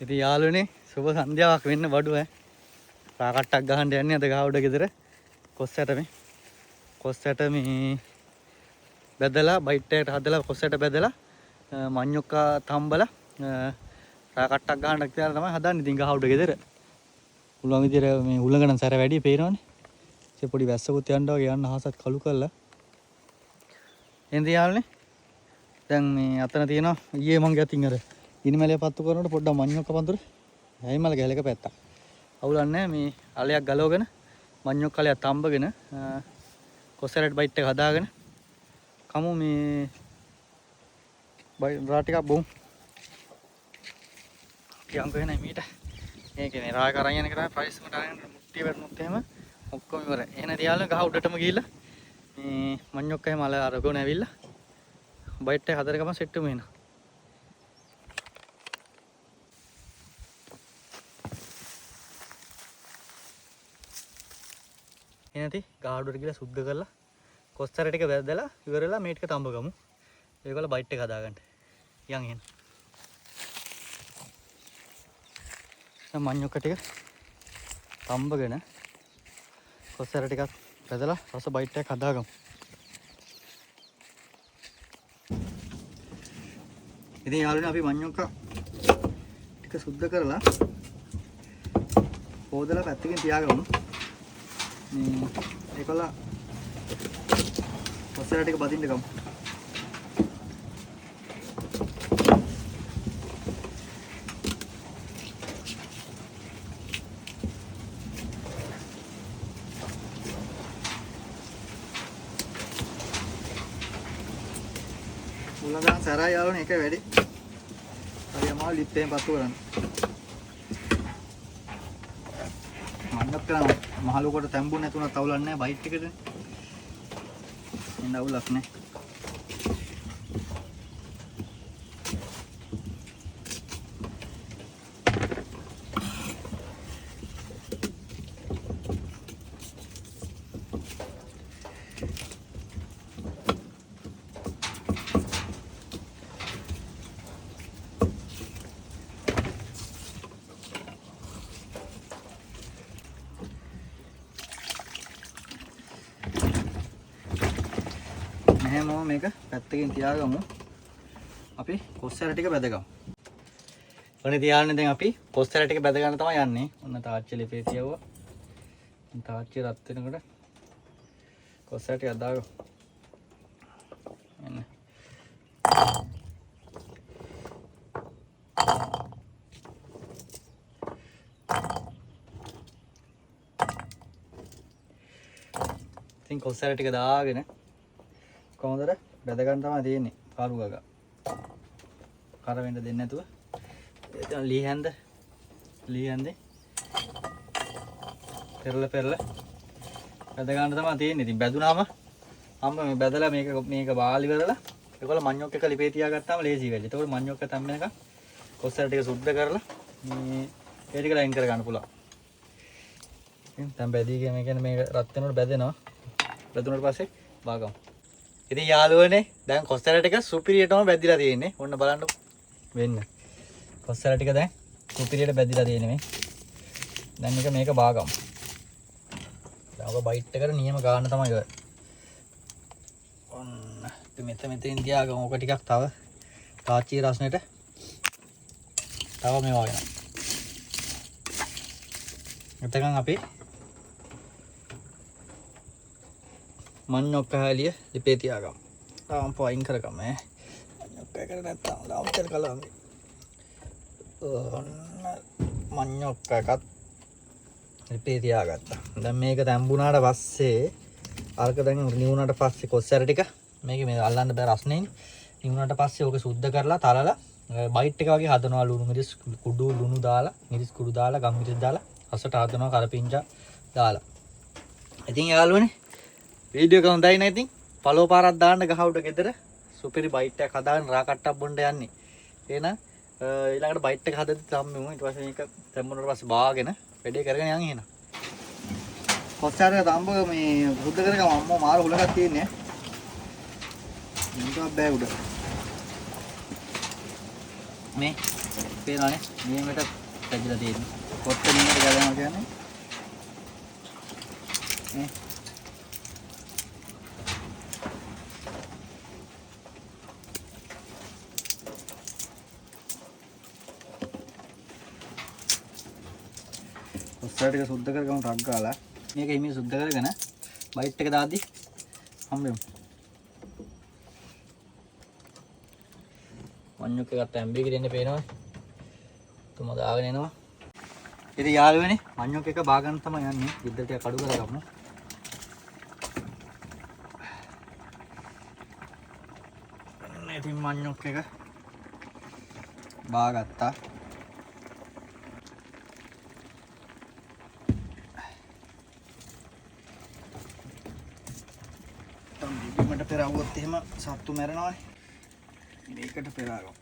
ඉතින් යාළුවනේ සුබ සන්ධ්‍යාවක් වෙන්න බඩුව රාකට්ටක් ගහන්න යන්නේ අද ගහ උඩ ගෙදර කොස්සට මේ බැදලා බයිට් එකට හදලා කොස්සට බැදලා මඤ්ඤොක්කා තම්බලා රාකට්ටක් ගහන්න කියලා තමයි හදන්නේ. ඉතින් ගහ උඩ ගෙදර උලං විදියට මේ උලංගන සැර වැඩි පේනවනේ. ඒ පොඩි වැස්සකුත් යන්න වගේ යන්න හසත් කළු කරලා එන්ද යාළුවනේ. දැන් මේ අතන තියෙනවා ඊයේ මං ගියතින් අර ඉනිමැලේ පත්තු කරනකොට පොඩ්ඩක් මඤ්ඤොක්ක පඳුර ඇයිමල ගැලක පැත්තා. අවුලන්නේ මේ අලයක් ගලවගෙන මඤ්ඤොක්ක අලයක් තඹගෙන කොසරට බයිට් එක හදාගෙන කමු මේ රා ටිකක් බොමු. කියන්කෝ එනේ මීට මේකනේ රාය කරන් යන කරා ප්‍රයිස් මට අරගෙන මුට්ටිය වැටුනොත් එහෙම ඔක්කොම ඉවරයි. එහෙනම් තියාලා ගහ උඩටම ගිහිල්ලා මේ මඤ්ඤොක්ක එහෙම අල අරගෙන ඇවිල්ලා බයිට් එක හදර ගමන් සෙට් වෙමු එහෙනම්. එනති ගාඩුවට ගිහලා සුද්ධ කරලා කොස්තර ටික වැදලා ඉවරලා මේ ටික තඹ ගමු. ඒකවල බයිට් එක හදාගන්න. යන් එහෙනම්. දැන් මඤ්ඤොක්ක ටික තඹගෙන කොස්තර ටිකක් වැදලා රස බයිට් එකක් හදාගමු. ඉතින් යාළුවනේ අපි මඤ්ඤොක්ක ටික සුද්ධ කරලා හොදලා පැත්තකින් තියාගමු. ඒකල කොස්සර ටික බදින්න ගමු. උලංගන සරයි යාළුවනේ එක වැඩි. හරි අමාරු ලිප් එකෙන් පත්තු කරන්න. මන්නක් කරා මහලුවකට තැඹුනේ නැතුණත් අවුලක් නැහැ බයිට් එකටනේ. එන්න අවුලක් නැහැ. එහෙනම් මේක පැත්තකින් තියාගමු. අපි කොස්සර ටික බැදගමු. ඔනේ තියාන්නේ දැන් අපි කොස්සර ටික බැද ගන්න තමයි යන්නේ. ඔන්න තාච්චි ලිපේ තියවුවා. තාච්චි රත් වෙනකොට කොස්සර ටික දාගමු. එන්න. ඉතින් කොස්සර ටික දාගෙන කොහොමද බැද ගන්න තමයි තියෙන්නේ කාලු ගගා. කර වෙන්න දෙන්නේ නැතුව. එතන ලී හැන්දේ පෙරල බැද ගන්න තමයි තියෙන්නේ. ඉතින් බැදුනාම අම්ම මේ බැදලා මේක බාලි කරලා ඒකවල මඤ්ඤොක්ක එක ලිපේ තියාගත්තාම ලේසි වෙයි. ඒතකොට මඤ්ඤොක්ක තැම්බෙනකන් කොස්සර ටික සුද්ධ කරලා මේ ඒ ටික ලයින් කර ගන්න පුළුවන්. ඉතින් දැන් බැදී කියන්නේ මේක රත් වෙනකොට බැදෙනවා. බැදුනට පස්සේ බාගමු. ඉතින් යාළුවනේ දැන් කොස්සර ටික සුපිරියටම බැදිලා තියෙන්නේ. ඔන්න බලන්න වෙන්න. කොස්සර ටික දැන් සුපිරියට බැදිලා තියෙන්නේ මේ. දැන් මේක බාගමු. දැන් ඔබ බයිට් එකට නියම ගන්න තමයි ඔය. ඔන්න මෙතනින් තියාගමු. ඔක ටිකක් තව තාච්චි රස්නෙට තව මේ වගේ. එතකන් අපි මඤ්ඤොක්ක හැලිය ලිපේ තියාගමු. තාම පොයින් කරගමු ඈ. මඤ්ඤොක්ක එකට නැත්තම් ලාම්චල් කලවමු. මඤ්ඤොක්ක එකත් ලිපේ තියාගත්තා. දැන් මේක තැම්බුණාට පස්සේ අරක දැන් නිවුණාට පස්සේ කොස්සර ටික මේකේ මේ අල්ලන්න බෑ රස්නේනේ. නිවුණාට පස්සේ ඕක සුද්ධ කරලා තරලා බයිට් එක වගේ හදනවා. ලුණු මිරිස් කුඩු ලුණු දාලා මිරිස් කුඩු දාලා ගම් මිරිස් දාලා රසට හදනවා කරපිංචා දාලා. ඉතින් යාළුවනේ වීඩියෝ එක හොඳයි නේද? ඉතින් ෆලෝ පාරක් දාන්න ගහ උඩ ගෙදර සුපිරි බයිට් එකක් හදාගෙන රාකට්ටක් බොන්න යන්නේ. එහෙනම් ඊළඟට බයිට් එක හදද්දි තම්මෙමු. ඊට පස්සේ මේක තැම්බුනට පස්සේ බාගෙන වැඩේ කරගෙන යන් එහෙනම්. කොච්චර තම්බ මේ බුද්ධ කරගම අම්මෝ මාර හුලඟක් තියෙන්නේ. මුන්ට බෑ උඩ. මේ පේනවනේ නියමයට පැදිලා තියෙන්නේ. කොත්ත නියමයට ගලනවා කියන්නේ නේ. කොස්සර ටික සුද්ධ කරගමු ටක් ගාලා. මේක හිමින් සුද්ධ කරගෙන බයිට් එක දාද්දි හම්බෙමු. මඤ්ඤොක් එකක් තැම්බෙක දෙන්න පේනවා. තුම දාගෙන එනවා. ඉතින් යාළුවනේ මඤ්ඤොක් එක බා ගන්න තමයි යන්නේ. විද්දට ටික කඩු කරගමු. ඉතින් මඤ්ඤොක් එක බා ගත්තා. මට පෙරවුවොත් එහෙම සත්තු මැරෙනවානේ. මේකට පෙරාගමු.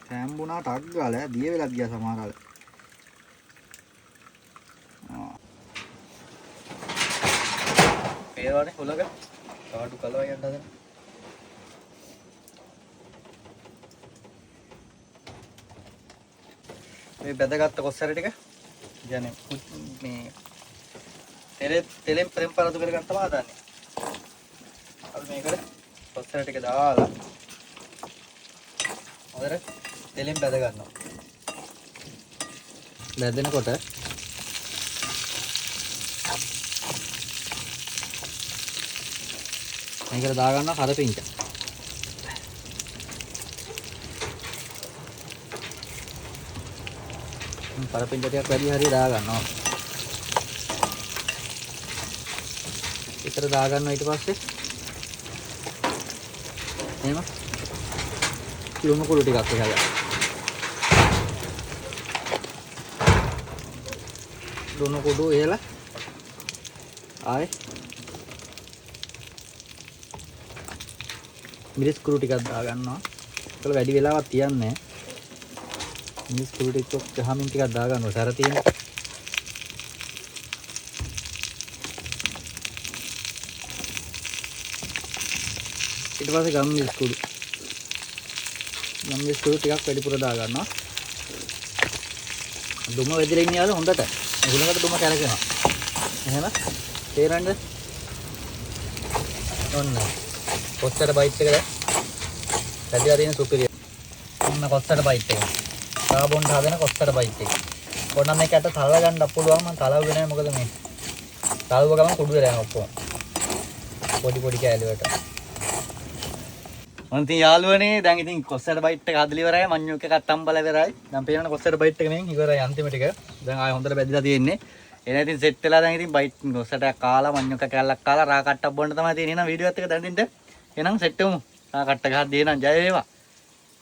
තැම්බුණා ටක් ගාලා දිය වෙලා ගියා සමහර අය. පේනවනේ හොලක කාඩු කලවා යන්න හදන. මේ බැදගත්ත කොස්සර ටික කියන්නේ මේ තෙලෙන් පරම්පරාතු කරගන්න තමයි හදන්නේ. අපි මේකට කොස්සර ටික දාලා හොඳට තෙලෙන් බැද ගන්නවා. බැදෙනකොට මේකට දා ගන්නවා කරපිංච. කරපිංච ටිකක් වැඩි හරිය දා ගන්නවා. විතර දා ගන්නවා ඊට පස්සේ එහෙම ලුණු කුඩු ටිකක් එකලා ලුණු කුඩු එහෙලා ආයේ මිරිස් කුඩු ටිකක් දා ගන්නවා. ඒකල වැඩි වෙලාවක් තියන්නේ නැහැ. මිරිස් කුඩු ටිකක් ගහමින් ටිකක් දා ගන්නවා. සැර තියෙන ඊට පස්සේ ගම් මිරිස් කුඩු ටිකක් වැඩිපුර දා ගන්නවා. දුම වෙදිලා ඉන්නේ යාල හොඳට. හුලඟට දුම කැරකෙනවා. එහෙම තේරෙන්නද? ඔන්න. කොස්සර බයිට් එක දැල්ලා තියෙන සුපිරිය. ඔන්න කොස්සර බයිට් එක. කාබොන් හදන කොස්සර බයිට් එක. ඕන මේකට තලව ගන්න පුළුවන්. මම තලවුවේ නැහැ මොකද මේ. තලව ගමන් කුඩු වෙලා යනවා ඔක්කොම. පොඩි කෑලි වලට. මම ඉතින් යාළුවනේ දැන් ඉතින් කොස්සර බයිට් එක හදලා ඉවරයි. මඤ්ඤොක් එකක් අම්බල ඉවරයි. දැන් පේනවනේ කොස්සර බයිට් එක මෙන් ඉවරයි අන්තිම ටික. දැන් ආයෙ හොඳට බැදිලා තියෙන්නේ. එන ඉතින් සෙට් වෙලා දැන් ඉතින් බයිට් කොස්සරයක් කාලා මඤ්ඤොක් කැල්ලක් කාලා රා කට්ටක් බොන්න තමයි තියෙන්නේ. එහෙනම් වීඩියෝ එකත් එක දැන් දෙන්න. එහෙනම් සෙට් වෙමු. රා කට්ට ගහක් දෙන්නම් ජය වේවා.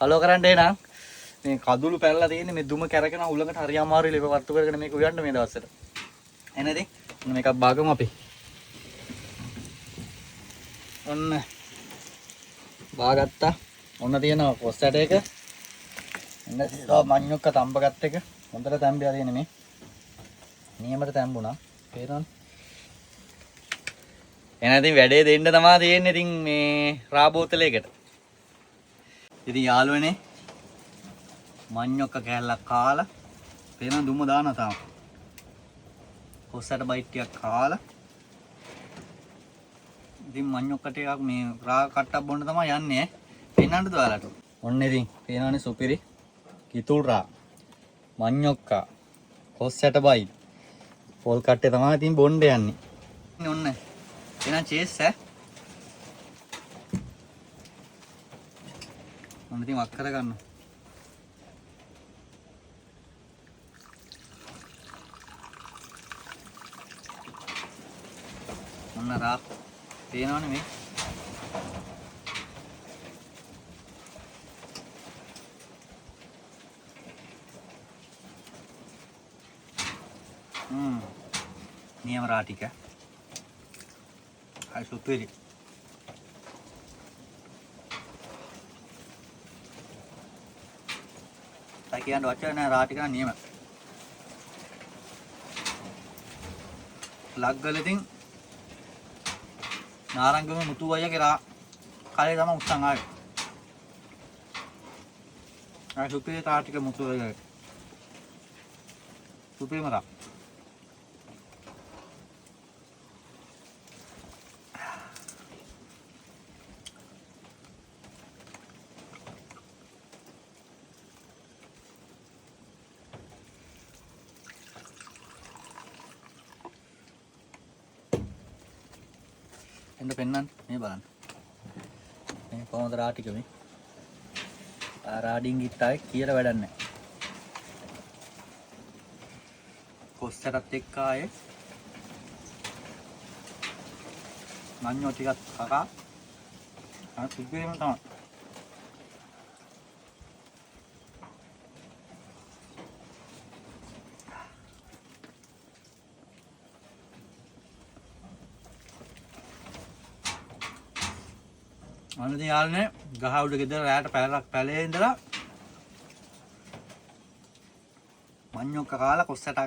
ෆලෝ කරන්න එහෙනම්. මේ කඳුළු පැනලා තියෙන්නේ මේ දුම කැරකෙන උලඟට හරි අමාරුයි ලෙව වර්තු කරගෙන මේක උයන්න මේ දවස්වල. එහෙනම් ඉතින් මේකක් බාගමු අපි. ඔන්න බාගත්තා. ඔන්න තියෙනවා කොස්සට එක. එන්න තියෙනවා මඤ්ඤොක්ක තඹගත් එක. හොඳට තැම්බිලා තියෙන්නේ මේ. නියමයට තැම්බුණා. පේනවනේ. එහෙනම් ඉතින් වැඩේ දෙන්න තමයි තියෙන්නේ ඉතින් මේ රා බෝතලයකට. ඉතින් යාළුවනේ මඤ්ඤොක්ක කෑල්ලක් කාලා පේන දුම දානවා තාම. කොස්සට බයිට් ටිකක් කාලා ඉතින් මඤ්ඤොක්ක ටිකක් මේ රා කට්ටක් බොන්න තමයි යන්නේ. පේනන්නද ඔයාලට? ඔන්න ඉතින් පේනවනේ සුපිරි කිතුල් රා මඤ්ඤොක්ක කොස්සට බයිට් පොල් කට්ටේ තමයි ඉතින් බොන්න යන්නේ. ඔන්න එහෙනම් චේස් ඈ. ඔන්න ඉතින් වක් කර ගන්න. ඔන්න රා පේනවනේ මේ. නියම රා ටික. අය සුපිරි. අය කියන්න වචන නෑ රා ටික නම් නියම. ලග්ගල ඉතින් නාරංගම මුතු අයියගේ රා කලේ තමයි උස්සන් ආවේ. ආ සුපිරි තාටික මුතු වෙලා. සුපිරිම තා. එන්න පෙන්නන්න මේ බලන්න. මේ කොහොමද රාටික මේ? රාඩින් ගිට්ටාවේ කියලා වැඩක් නැහැ. කොස්සටත් එක්ක ආයේ මඤ්ඤෝ ටිකක් කකා සුපිරිම තමයි. අනිත් යාළුවනේ ගහ උඩ ගෙදර රැයට පැලේ ඉඳලා මඤ්ඤොක්ක කාලා කොස්සට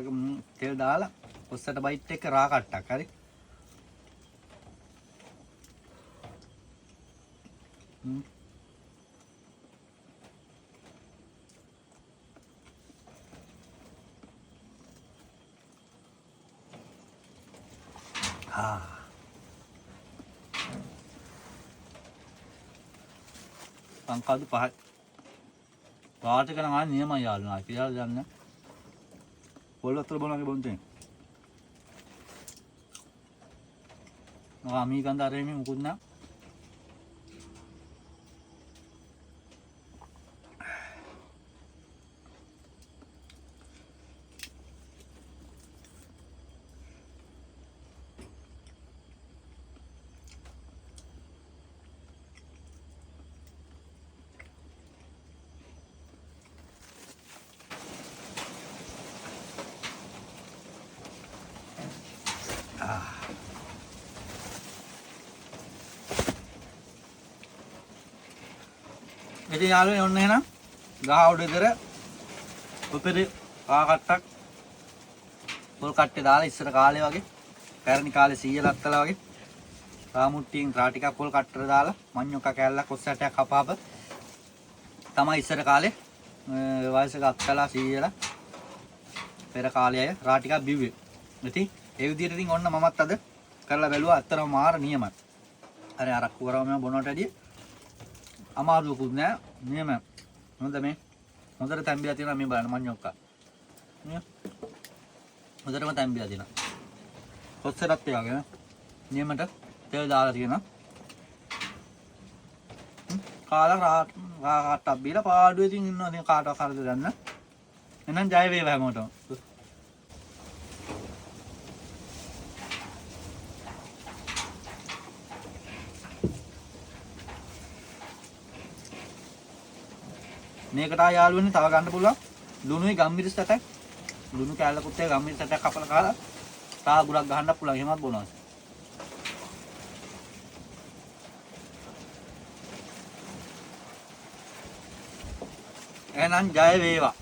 තෙල් දාලා කොස්සට බයිට් එක රා කට්ටක් හරි. සංකාදු පහයි. වාටික නම් ආන්නේ නියමයි යාළුවා කියලා දන්නේ. පොල්වත්තර බොනවාගේ බොන්තේ. මම ගඳ අරෙමි මුකුත් නෑ. ඉතින් යාළුවනේ ඔන්න එහෙනම් ගහ උඩ ඉදර උපරි කා කට්ටක් පොල් කට්ටේ දාලා ඉස්සර කාලේ වගේ පැරණි කාලේ සීයලා අත්තලා වගේ රාමුට්ටියෙන් රා ටිකක් පොල් කට්ටර දාලා මඤ්ඤොක්ක කෑල්ලක් කොස්සටයක් කපාප තමයි ඉස්සර කාලේ වයසක අත්තලා සීයලා පෙර කාලේ අය රා ටිකක් බිව්වේ. ඉතින් ඒ විදිහට ඉතින් ඔන්න මමත් අද කරලා බැලුවා. අත්තරම මාර නියමයි. අර අරක්කු කරවම බොනවට වැඩිය අමාරුකුත් නෑ. නියම හොඳ මේ හොඳට තැම්බිලා තියෙනවා මේ බලන්න මඤ්ඤොක්ක. නේ හොඳටම තැම්බිලා තියෙනවා. කොස්සටත් ඒ වගේ නියමට තෙල් දාලා තියෙනවා. කාලා රා කට්ටක් බීලා පාඩුවේ ඉතින් ඉන්නවා. ඉතින් කාටවත් හරිද දන්න. එහෙනම් ජය වේවා හැමෝටම. මේකට ආ යාළුවනේ තව ගන්න පුළුවන් ලුණුයි ගම්මිරිස් සැටක් ලුණු කෑල්ලකුත් ඒ ගම්මිරිස් සැටක් කපලා කාලා තා ගුරක් ගහන්න පුළුවන්. එහෙමත් බොනවා. එහෙනම් ජය වේවා.